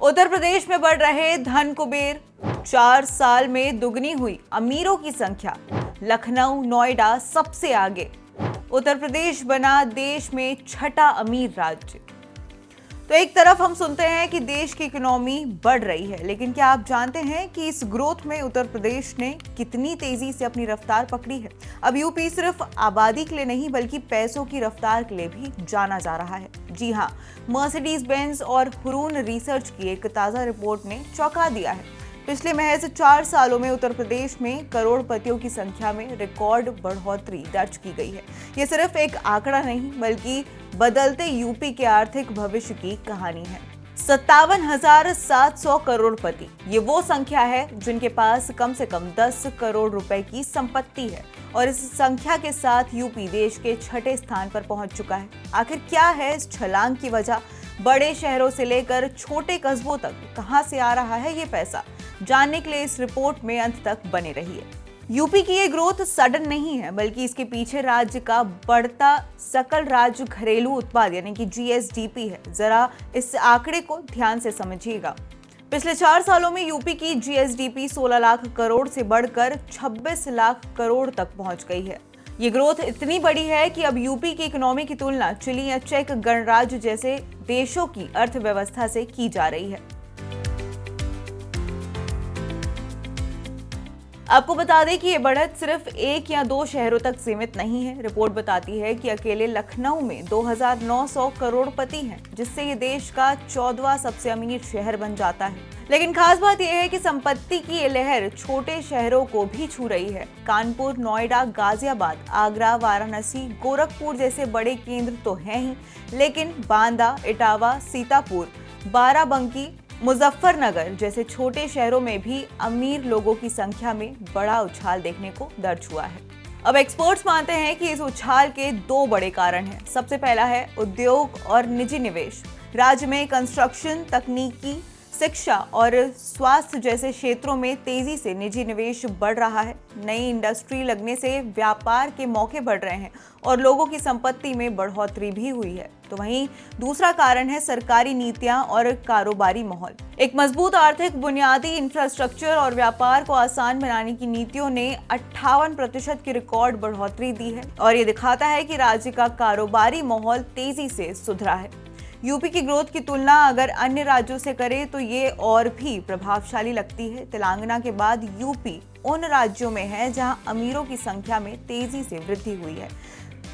उत्तर प्रदेश में बढ़ रहे धन कुबेर, 4 साल में दुगनी हुई अमीरों की संख्या। लखनऊ नोएडा सबसे आगे। उत्तर प्रदेश बना देश में छठा अमीर राज्य। तो एक तरफ हम सुनते हैं कि देश की इकोनॉमी बढ़ रही है, लेकिन क्या आप जानते हैं कि इस ग्रोथ में उत्तर प्रदेश ने कितनी तेजी से अपनी रफ्तार पकड़ी है। अब यूपी सिर्फ आबादी के लिए नहीं बल्कि पैसों की रफ्तार के लिए भी जाना जा रहा है। जी हाँ, मर्सिडीज बेंज और हुरून रिसर्च की एक ताजा रिपोर्ट ने चौंका दिया है। पिछले महज 4 सालों में उत्तर प्रदेश में करोड़पतियों की संख्या में रिकॉर्ड बढ़ोतरी दर्ज की गई है। ये सिर्फ एक आंकड़ा नहीं बल्कि बदलते यूपी के आर्थिक भविष्य की कहानी है। 57,700 करोड़पति, ये वो संख्या है जिनके पास कम से कम 10 करोड़ रुपए की संपत्ति है और इस संख्या के साथ यूपी देश के छठे स्थान पर पहुंच चुका है। आखिर क्या है इस छलांग की वजह? बड़े शहरों से लेकर छोटे कस्बों तक कहां से आ रहा है ये पैसा? जानने के लिए इस रिपोर्ट में अंत तक बने रहिए। यूपी की ये ग्रोथ सडन नहीं है बल्कि इसके पीछे राज्य का बढ़ता सकल राज्य घरेलू उत्पाद यानी कि जीएसडीपी है। जरा इस आंकड़े को ध्यान से समझिएगा। पिछले 4 सालों में यूपी की जीएसडीपी 16 लाख करोड़ से बढ़कर 26 लाख करोड़ तक पहुंच गई है। ये ग्रोथ इतनी बड़ी है कि अब यूपी की इकोनॉमी की तुलना चिली या चेक गणराज्य जैसे देशों की अर्थव्यवस्था से की जा रही है। आपको बता दें कि ये बढ़त सिर्फ 1 या 2 शहरों तक सीमित नहीं है। रिपोर्ट बताती है कि अकेले लखनऊ में 2,900 करोड़पति हैं, जिससे ये देश का 14वां सबसे अमीर शहर बन जाता है। लेकिन खास बात यह है कि संपत्ति की ये लहर छोटे शहरों को भी छू रही है। कानपुर, नोएडा, गाजियाबाद, आगरा, वाराणसी, गोरखपुर जैसे बड़े केंद्र तो हैं ही, लेकिन बांदा, इटावा, सीतापुर, बाराबंकी, मुजफ्फरनगर जैसे छोटे शहरों में भी अमीर लोगों की संख्या में बड़ा उछाल देखने को दर्ज हुआ है। अब एक्सपर्ट्स मानते हैं कि इस उछाल के 2 बड़े कारण हैं। सबसे पहला है उद्योग और निजी निवेश। राज्य में कंस्ट्रक्शन, तकनीकी, शिक्षा और स्वास्थ्य जैसे क्षेत्रों में तेजी से निजी निवेश बढ़ रहा है। नई इंडस्ट्री लगने से व्यापार के मौके बढ़ रहे हैं और लोगों की संपत्ति में बढ़ोतरी भी हुई है। तो वहीं दूसरा कारण है सरकारी नीतियां और कारोबारी माहौल। एक मजबूत आर्थिक बुनियादी इंफ्रास्ट्रक्चर और व्यापार को आसान बनाने की नीतियों ने 58% की रिकॉर्ड बढ़ोतरी दी है और ये दिखाता है कि राज्य का कारोबारी माहौल तेजी से सुधरा है। यूपी की ग्रोथ की तुलना अगर अन्य राज्यों से करें तो ये और भी प्रभावशाली लगती है। तेलंगाना के बाद यूपी उन राज्यों में है जहां अमीरों की संख्या में तेजी से वृद्धि हुई है।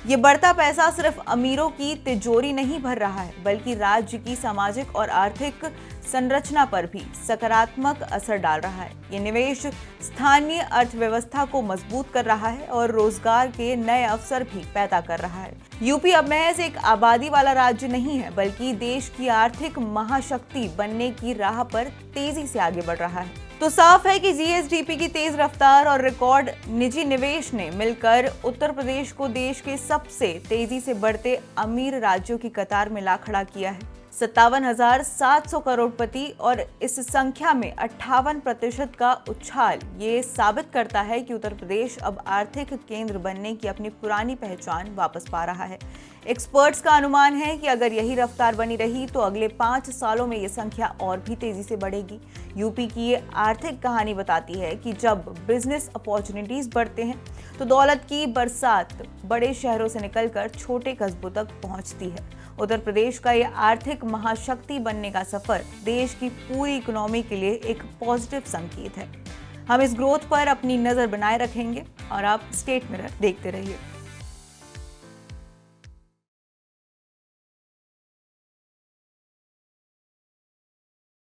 ये बढ़ता पैसा सिर्फ अमीरों की तिजोरी नहीं भर रहा है बल्कि राज्य की सामाजिक और आर्थिक संरचना पर भी सकारात्मक असर डाल रहा है। ये निवेश स्थानीय अर्थव्यवस्था को मजबूत कर रहा है और रोजगार के नए अवसर भी पैदा कर रहा है। यूपी अब महज एक आबादी वाला राज्य नहीं है बल्कि देश की आर्थिक महाशक्ति बनने की राह पर तेजी से आगे बढ़ रहा है। तो साफ है कि जीएसडीपी की तेज रफ्तार और रिकॉर्ड निजी निवेश ने मिलकर उत्तर प्रदेश को देश के सबसे तेजी से बढ़ते अमीर राज्यों की कतार में ला खड़ा किया है। 57,700 करोड़पति और इस संख्या में 58% का उछाल ये साबित करता है कि उत्तर प्रदेश अब आर्थिक केंद्र बनने की अपनी पुरानी पहचान वापस पा रहा है। एक्सपर्ट्स का अनुमान है कि अगर यही रफ्तार बनी रही तो अगले 5 सालों में ये संख्या और भी तेजी से बढ़ेगी। यूपी की ये आर्थिक कहानी बताती है कि जब बिजनेस अपॉर्चुनिटीज बढ़ते हैं तो दौलत की बरसात बड़े शहरों से निकलकर छोटे कस्बों तक पहुंचती है। उत्तर प्रदेश का ये आर्थिक महाशक्ति बनने का सफर देश की पूरी इकोनॉमी के लिए एक पॉजिटिव संकेत है। हम इस ग्रोथ पर अपनी नजर बनाए रखेंगे और आप स्टेट मिरर देखते रहिए।